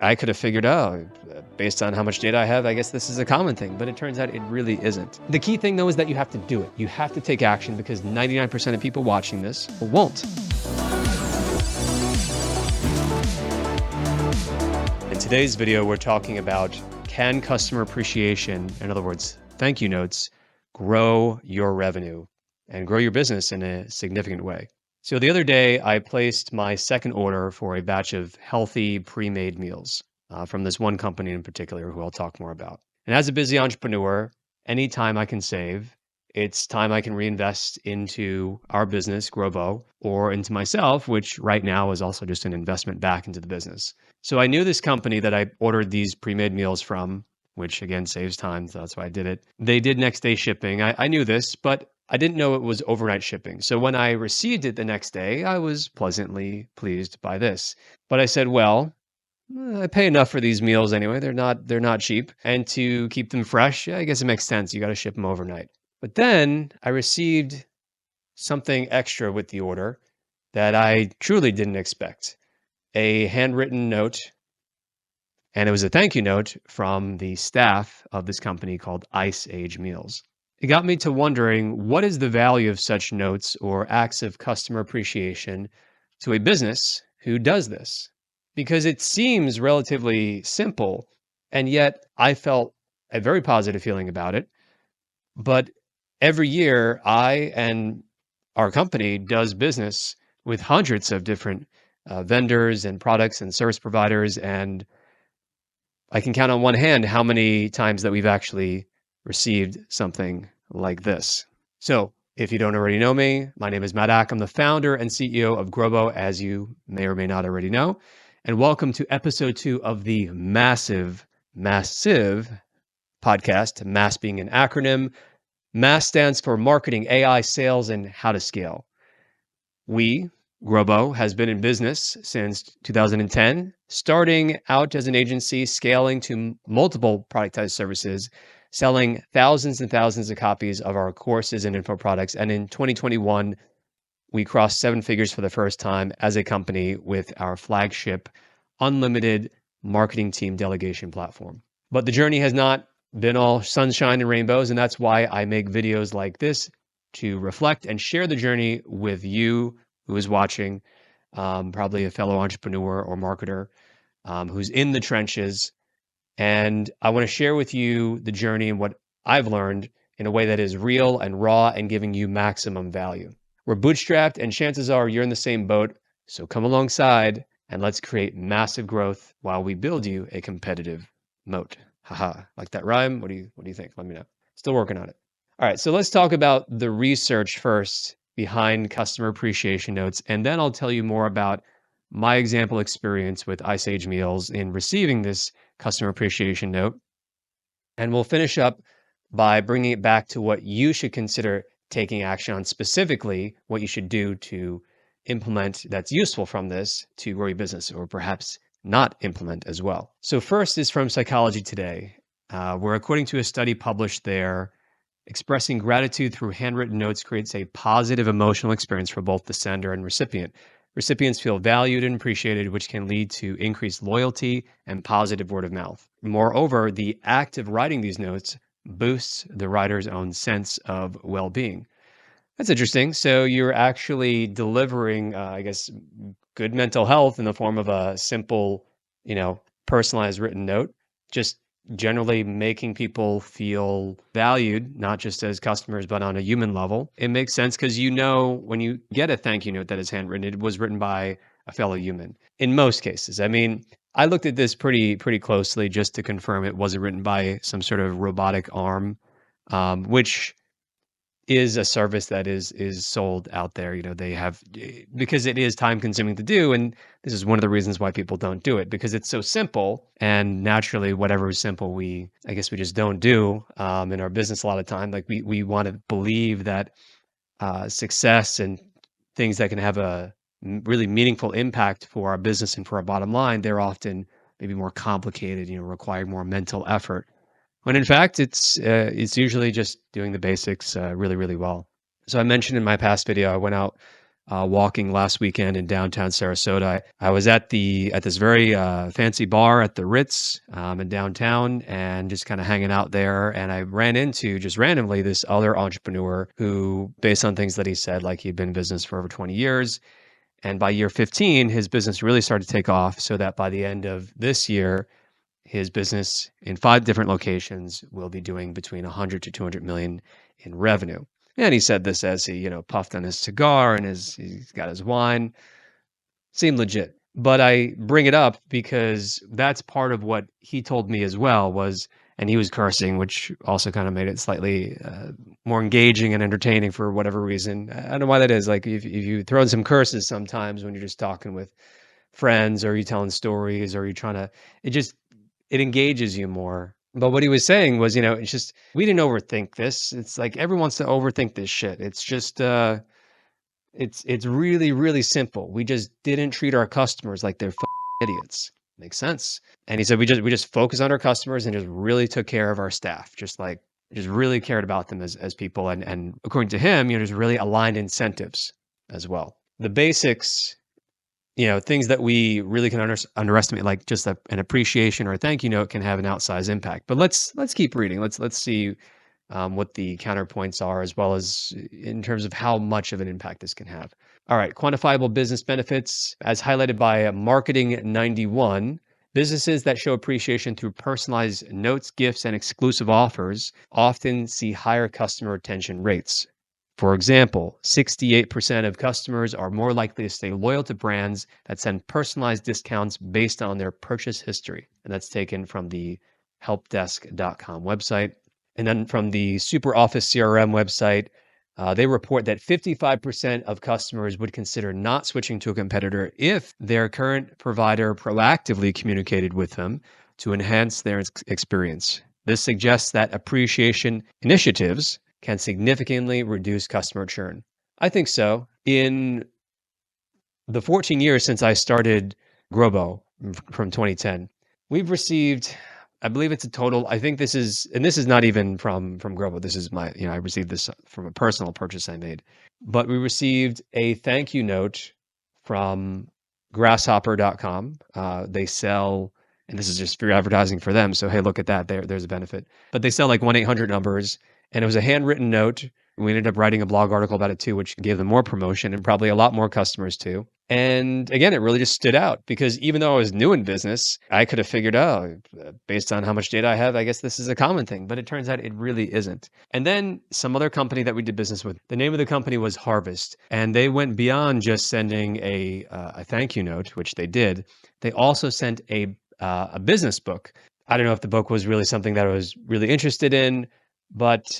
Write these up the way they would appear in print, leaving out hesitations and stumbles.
I could have figured out, based on how much data I have, I guess this is a common thing, but it turns out it really isn't. The key thing, though, is that you have to do it. You have to take action because 99% of people watching this won't. In today's video, we're talking about, can customer appreciation, in other words, thank you notes, grow your revenue and grow your business in a significant way? So the other day, I placed my second order for a batch of healthy pre-made meals from this one company in particular, who I'll talk more about. And as a busy entrepreneur, any time I can save, it's time I can reinvest into our business, Grobo, or into myself, which right now is also just an investment back into the business. So I knew this company that I ordered these pre-made meals from, which again saves time, so that's why I did it. They did next day shipping. I knew this, but I didn't know it was overnight shipping. So when I received it the next day, I was pleasantly pleased by this. But I said, well, I pay enough for these meals anyway. They're not cheap. And to keep them fresh, yeah, I guess it makes sense. You got to ship them overnight. But then I received something extra with the order that I truly didn't expect. A handwritten note, and it was a thank you note from the staff of this company called Ice Age Meals. It got me to wondering, what is the value of such notes or acts of customer appreciation to a business who does this? Because it seems relatively simple, and yet I felt a very positive feeling about it. But every year, I and our company does business with hundreds of different vendors and products and service providers, and I can count on one hand how many times that we've actually received something like this. So if you don't already know me, my name is Matt Ackerson. I'm the founder and CEO of Grobo, as you may or may not already know. And welcome to episode 2 of the massive podcast, MASS being an acronym. MASS stands for Marketing, AI, Sales, and How to Scale. Grobo has been in business since 2010, starting out as an agency, scaling to multiple productized services, selling thousands and thousands of copies of our courses and info products. And in 2021, we crossed 7 figures for the first time as a company with our flagship unlimited marketing team delegation platform. But the journey has not been all sunshine and rainbows, and that's why I make videos like this, to reflect and share the journey with you who is watching, probably a fellow entrepreneur or marketer who's in the trenches. And I want to share with you the journey and what I've learned in a way that is real and raw and giving you maximum value. We're bootstrapped, and chances are you're in the same boat. So come alongside and let's create massive growth while we build you a competitive moat. Haha, like that rhyme? What do you think? Let me know. Still working on it. All right, so let's talk about the research first behind customer appreciation notes, and then I'll tell you more about my example experience with Ice Age Meals in receiving this customer appreciation note. And we'll finish up by bringing it back to what you should consider taking action on, specifically what you should do to implement that's useful from this to grow your business, or perhaps not implement as well. So first is from Psychology Today, where according to a study published there, expressing gratitude through handwritten notes creates a positive emotional experience for both the sender and recipient. Recipients feel valued and appreciated, which can lead to increased loyalty and positive word of mouth. Moreover, the act of writing these notes boosts the writer's own sense of well-being. That's interesting. So you're actually delivering, good mental health in the form of a simple, personalized written note, just generally making people feel valued, not just as customers, but on a human level. It makes sense because when you get a thank you note that is handwritten, it was written by a fellow human. In most cases, I mean, I looked at this pretty closely just to confirm it wasn't written by some sort of robotic arm, which is a service that is sold out there. They have, because it is time consuming to do. And this is one of the reasons why people don't do it, because it's so simple, and naturally whatever is simple, we just don't do in our business a lot of time. Like we want to believe that success and things that can have a really meaningful impact for our business and for our bottom line, they're often maybe more complicated, require more mental effort. When in fact, it's usually just doing the basics really well. So I mentioned in my past video, I went out walking last weekend in downtown Sarasota. I was at this very fancy bar at the Ritz in downtown, and just kind of hanging out there. And I ran into just randomly this other entrepreneur who, based on things that he said, like he'd been in business for over 20 years. And by year 15, his business really started to take off, so that by the end of this year, his business in 5 different locations will be doing between 100 to 200 million in revenue. And he said this as he, puffed on his cigar and he's got his wine. Seemed legit. But I bring it up because that's part of what he told me as well was, and he was cursing, which also kind of made it slightly more engaging and entertaining for whatever reason. I don't know why that is. Like if you throw in some curses sometimes when you're just talking with friends, or you telling stories, or you're trying to, it engages you more. But what he was saying was, it's just, we didn't overthink this. It's like everyone wants to overthink this shit. It's just, it's really, really simple. We just didn't treat our customers like they're idiots. Makes sense. And he said, we just focus on our customers and just really took care of our staff. Just really cared about them as people. And according to him, just really aligned incentives as well. The basics, things that we really can underestimate, like just an appreciation or a thank you note, can have an outsized impact. But let's keep reading. Let's see what the counterpoints are, as well as in terms of how much of an impact this can have. All right, quantifiable business benefits, as highlighted by Marketing 91. Businesses that show appreciation through personalized notes, gifts, and exclusive offers often see higher customer retention rates. For example, 68% of customers are more likely to stay loyal to brands that send personalized discounts based on their purchase history. And that's taken from the helpdesk.com website. And then from the SuperOffice CRM website, they report that 55% of customers would consider not switching to a competitor if their current provider proactively communicated with them to enhance their experience. This suggests that appreciation initiatives can significantly reduce customer churn. I think so. In the 14 years since I started Grobo from 2010, we've received, I believe it's a total, I think this is not even from Grobo. This is my, I received this from a personal purchase I made. But we received a thank you note from grasshopper.com. They sell, and this is just free advertising for them. So, hey, look at that. There's a benefit. But they sell like 1-800 numbers. And it was a handwritten note. We ended up writing a blog article about it too, which gave them more promotion and probably a lot more customers too. And again, it really just stood out because even though I was new in business, I could have figured out, based on how much data I have, I guess this is a common thing. But it turns out it really isn't. And then some other company that we did business with, the name of the company was Harvest. And they went beyond just sending a thank you note, which they did. They also sent a business book. I don't know if the book was really something that I was really interested in, but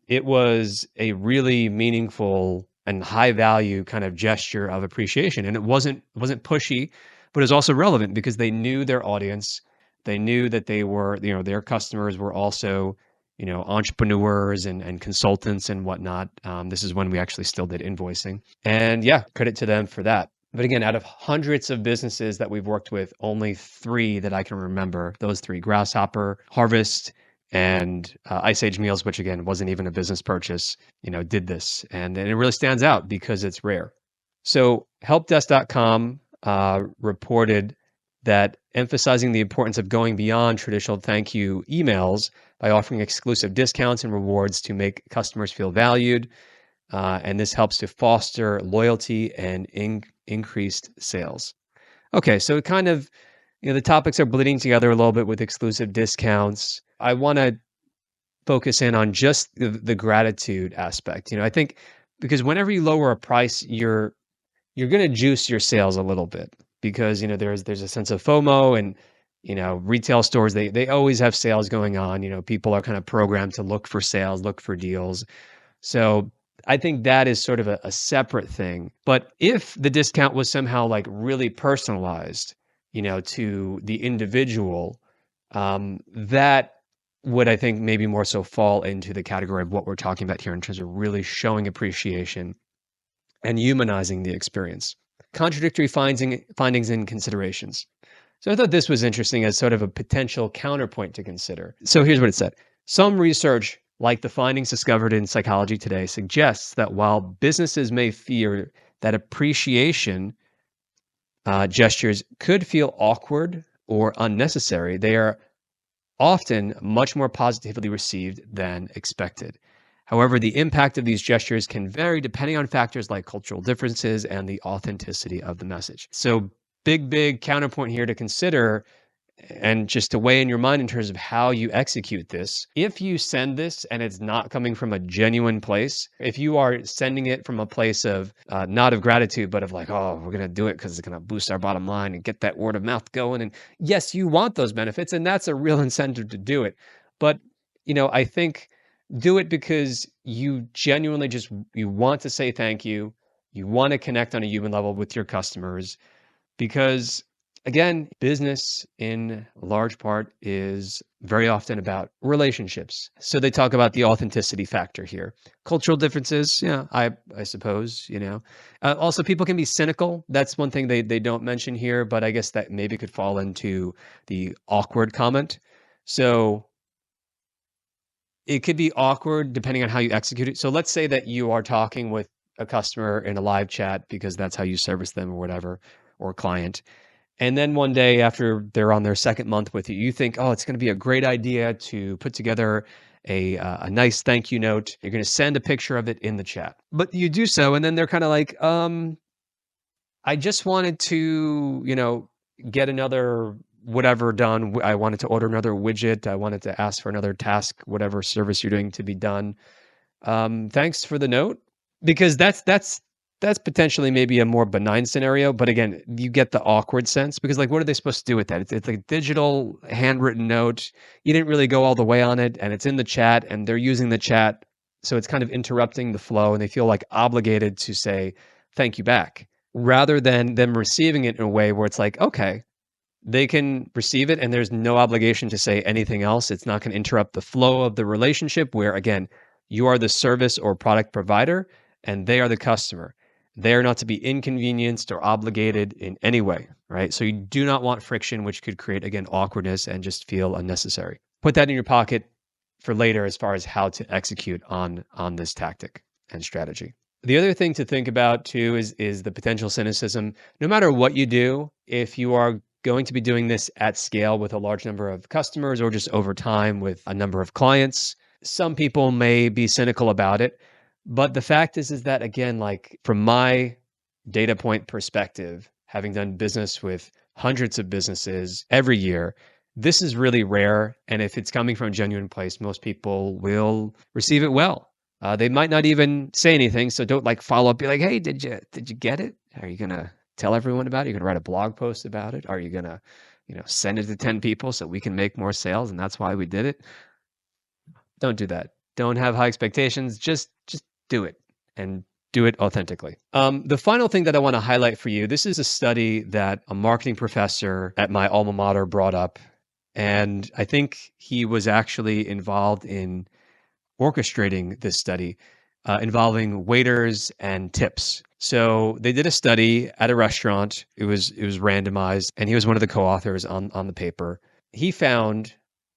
it was a really meaningful and high value kind of gesture of appreciation. And it wasn't pushy, but it was also relevant because they knew their audience. They knew that they were, their customers were also, entrepreneurs and consultants and whatnot. This is when we actually still did invoicing. And yeah, credit to them for that. But again, out of hundreds of businesses that we've worked with, only 3 that I can remember, those 3, Grasshopper, Harvest, and Ice Age Meals, which again wasn't even a business purchase, did this. And it really stands out because it's rare. So helpdesk.com reported that emphasizing the importance of going beyond traditional thank you emails by offering exclusive discounts and rewards to make customers feel valued. And this helps to foster loyalty and increased sales. Okay, so it kind of, the topics are bleeding together a little bit with exclusive discounts. I want to focus in on just the gratitude aspect. I think because whenever you lower a price, you're going to juice your sales a little bit because, there's a sense of FOMO and, retail stores, they always have sales going on. People are kind of programmed to look for sales, look for deals. So I think that is sort of a separate thing. But if the discount was somehow like really personalized, to the individual, that would, I think, maybe more so fall into the category of what we're talking about here in terms of really showing appreciation and humanizing the experience. Contradictory findings and considerations. So I thought this was interesting as sort of a potential counterpoint to consider. So here's what it said. Some research, like the findings discovered in Psychology Today, suggests that while businesses may fear that appreciation gestures could feel awkward or unnecessary, they are often much more positively received than expected. However, the impact of these gestures can vary depending on factors like cultural differences and the authenticity of the message. So, big counterpoint here to consider and just to weigh in your mind in terms of how you execute this. If you send this and it's not coming from a genuine place, if you are sending it from a place of not of gratitude, but of like, oh, we're going to do it because it's going to boost our bottom line and get that word of mouth going. And yes, you want those benefits, and that's a real incentive to do it. But, I think do it because you genuinely you want to say thank you. You want to connect on a human level with your customers because again, business in large part is very often about relationships. So they talk about the authenticity factor here. Cultural differences, yeah, I suppose, Also, people can be cynical. That's one thing they don't mention here, but I guess that maybe could fall into the awkward comment. So it could be awkward depending on how you execute it. So let's say that you are talking with a customer in a live chat because that's how you service them or whatever, or a client. And then one day after they're on their second month with you, you think, oh, it's going to be a great idea to put together a nice thank you note. You're going to send a picture of it in the chat. But you do so, and then they're kind of like, I just wanted to, get another whatever done. I wanted to order another widget. I wanted to ask for another task, whatever service you're doing to be done. Thanks for the note. Because that's potentially maybe a more benign scenario, but again, you get the awkward sense because like, what are they supposed to do with that? It's like a digital handwritten note. You didn't really go all the way on it, and it's in the chat, and they're using the chat, so it's kind of interrupting the flow, and they feel like obligated to say thank you back, rather than them receiving it in a way where it's like, okay, they can receive it, and there's no obligation to say anything else. It's not going to interrupt the flow of the relationship. Where again, you are the service or product provider, and they are the customer. They are not to be inconvenienced or obligated in any way, right? So you do not want friction, which could create, again, awkwardness and just feel unnecessary. Put that in your pocket for later as far as how to execute on this tactic and strategy. The other thing to think about too is the potential cynicism. No matter what you do, if you are going to be doing this at scale with a large number of customers or just over time with a number of clients, some people may be cynical about it. But the fact is that again, like from my data point perspective, having done business with hundreds of businesses every year, this is really rare. And if it's coming from a genuine place, most people will receive it well. They might not even say anything, so don't like follow up. Be like, "Hey, did you get it? Are you gonna tell everyone about it? You're gonna write a blog post about it? Are you gonna, send it to 10 people so we can make more sales and that's why we did it?" Don't do that. Don't have high expectations. Just do it and do it authentically. The final thing that I want to highlight for you, this is a study that a marketing professor at my alma mater brought up, and I think he was actually involved in orchestrating this study involving waiters and tips. So they did a study at a restaurant. It was randomized, and he was one of the co-authors on the paper. He found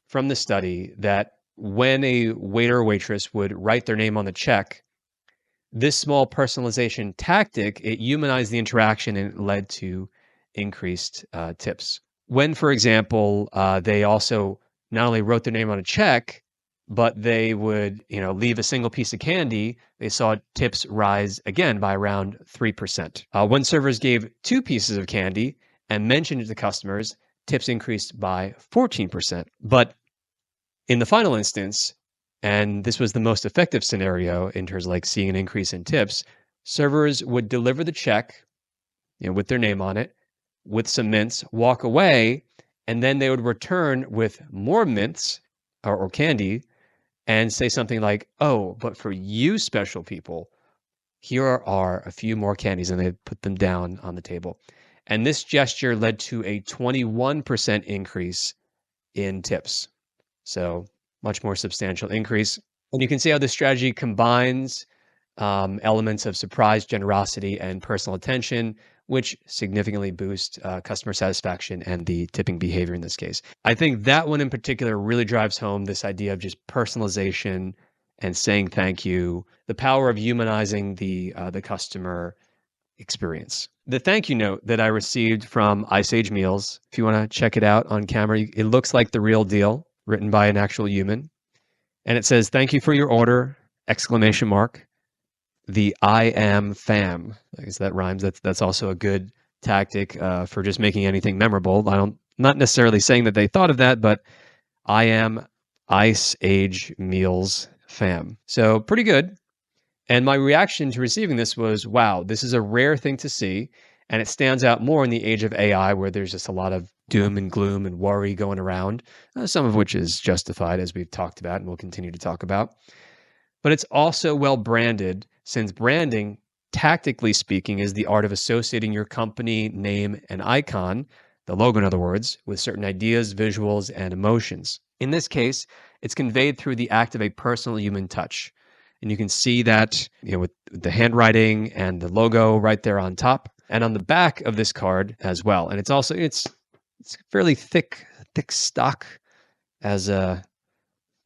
from the study that when a waiter or waitress would write their name on the check, this small personalization tactic, it humanized the interaction and it led to increased tips. When, for example, they also not only wrote their name on a check, but they would, leave a single piece of candy, they saw tips rise again by around 3%. When servers gave 2 pieces of candy and mentioned it to customers, tips increased by 14%. But in the final instance, and this was the most effective scenario in terms of like seeing an increase in tips, servers would deliver the check, with their name on it, with some mints, walk away, and then they would return with more mints or candy and say something like, "Oh, but for you special people, here are a few more candies," and they put them down on the table. And this gesture led to a 21% increase in tips. So much more substantial increase. And you can see how this strategy combines elements of surprise, generosity, and personal attention, which significantly boost customer satisfaction and the tipping behavior in this case. I think that one in particular really drives home this idea of just personalization and saying thank you, the power of humanizing the customer, experience. The thank you note that I received from Ice Age Meals, if you want to check it out on camera, it looks like the real deal, written by an actual human. And it says, "Thank you for your order, exclamation mark. The I am fam." I guess that rhymes. That's also a good tactic for just making anything memorable. Not necessarily saying that they thought of that, but I am Ice Age Meals fam. So pretty good. And my reaction to receiving this was, wow, this is a rare thing to see. And it stands out more in the age of AI, where there's just a lot of doom and gloom and worry going around, some of which is justified, as we've talked about and we'll continue to talk about. But it's also well branded, since branding, tactically speaking, is the art of associating your company name and icon, the logo in other words, with certain ideas, visuals, and emotions. In this case, it's conveyed through the act of a personal human touch. And you can see that, with the handwriting and the logo right there on top and on the back of this card as well. And it's fairly thick stock, as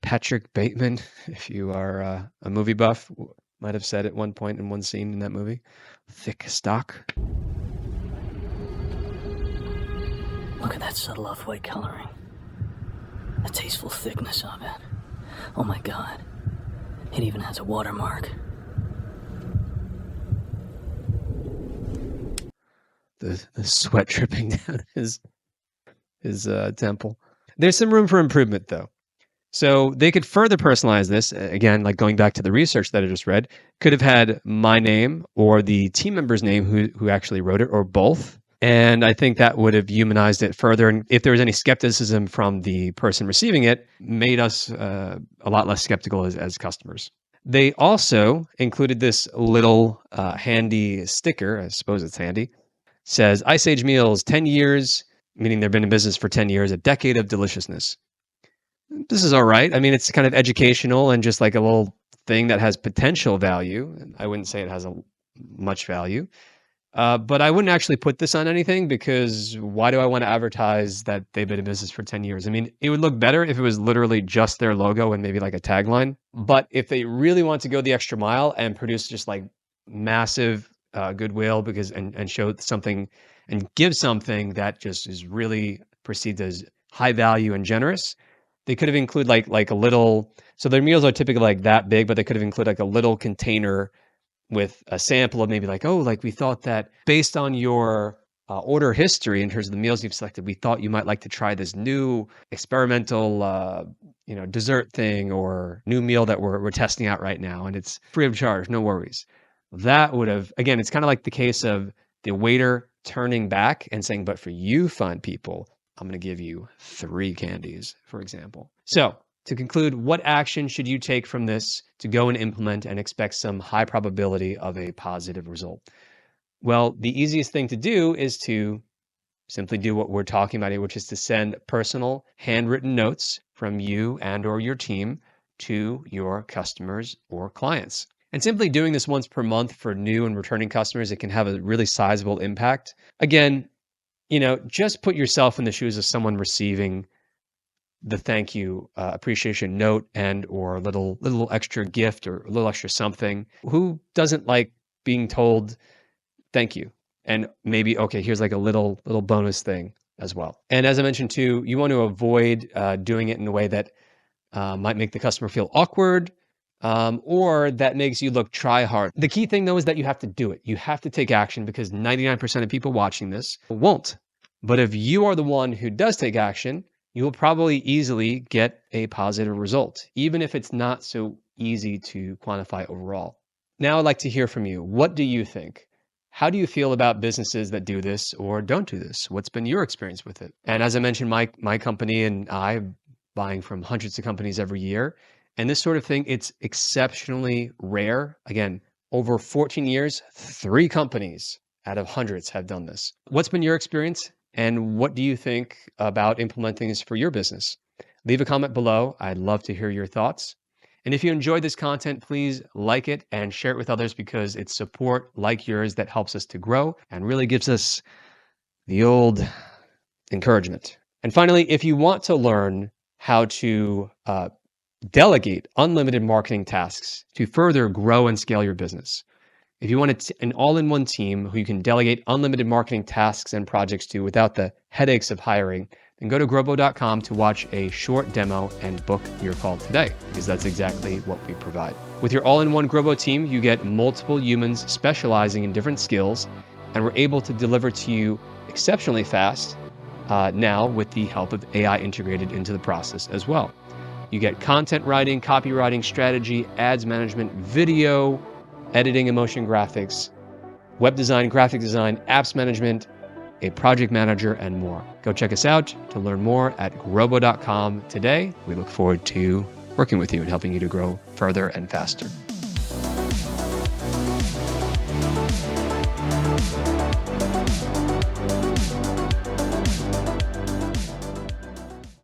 Patrick Bateman, if you are a movie buff, might have said at one point in one scene in that movie. Thick stock. Look at that subtle off-white coloring. The tasteful thickness of it. Oh my God. It even has a watermark. The sweat dripping down his temple. There's some room for improvement, though. So they could further personalize this. Again, like going back to the research that I just read, could have had my name or the team member's name who actually wrote it, or both. And I think that would have humanized it further. And if there was any skepticism from the person receiving it, made us a lot less skeptical as customers. They also included this little handy sticker. I suppose it's handy. Says, Ice Age Meals, 10 years, meaning they've been in business for 10 years, a decade of deliciousness. This is all right. I mean, it's kind of educational and just like a little thing that has potential value. I wouldn't say it has much value. But I wouldn't actually put this on anything, because why do I want to advertise that they've been in business for 10 years? I mean, it would look better if it was literally just their logo and maybe like a tagline. But if they really want to go the extra mile and produce just like massive goodwill and show something and give something that just is really perceived as high value and generous, they could have included like a little, so their meals are typically like that big, but they could have included like a little container with a sample of maybe like, oh, like we thought that based on your order history in terms of the meals you've selected, we thought you might like to try this new experimental, dessert thing or new meal that we're testing out right now, and it's free of charge, no worries. That would have, again, it's kind of like the case of the waiter turning back and saying, but for you fun people, I'm going to give you 3 candies, for example. So to conclude, what action should you take from this to go and implement and expect some high probability of a positive result? Well, the easiest thing to do is to simply do what we're talking about here, which is to send personal handwritten notes from you and or your team to your customers or clients. And simply doing this once per month for new and returning customers, it can have a really sizable impact. Again, just put yourself in the shoes of someone receiving the thank you appreciation note and or little extra gift or a little extra something. Who doesn't like being told thank you? And maybe, okay, here's like a little bonus thing as well. And as I mentioned too, you want to avoid doing it in a way that might make the customer feel awkward, or that makes you look try hard. The key thing though is that you have to do it. You have to take action, because 99% of people watching this won't. But if you are the one who does take action, you will probably easily get a positive result, even if it's not so easy to quantify overall. Now I'd like to hear from you. What do you think? How do you feel about businesses that do this or don't do this? What's been your experience with it? And as I mentioned, my company and I buying from hundreds of companies every year. And this sort of thing, it's exceptionally rare. Again, over 14 years, 3 companies out of hundreds have done this. What's been your experience? And what do you think about implementing this for your business? Leave a comment below. I'd love to hear your thoughts. And if you enjoyed this content, please like it and share it with others, because it's support like yours that helps us to grow and really gives us the old encouragement. And finally, if you want to learn how to delegate unlimited marketing tasks to further grow and scale your business, If you want an all-in-one team who you can delegate unlimited marketing tasks and projects to without the headaches of hiring, then go to Grobo.com to watch a short demo and book your call today, because that's exactly what we provide. With your all-in-one Grobo team, you get multiple humans specializing in different skills, and we're able to deliver to you exceptionally fast now with the help of AI integrated into the process as well. You get content writing, copywriting, strategy, ads management, video, editing and motion graphics, web design, graphic design, apps management, a project manager, and more. Go check us out to learn more at Grobo.com today. We look forward to working with you and helping you to grow further and faster.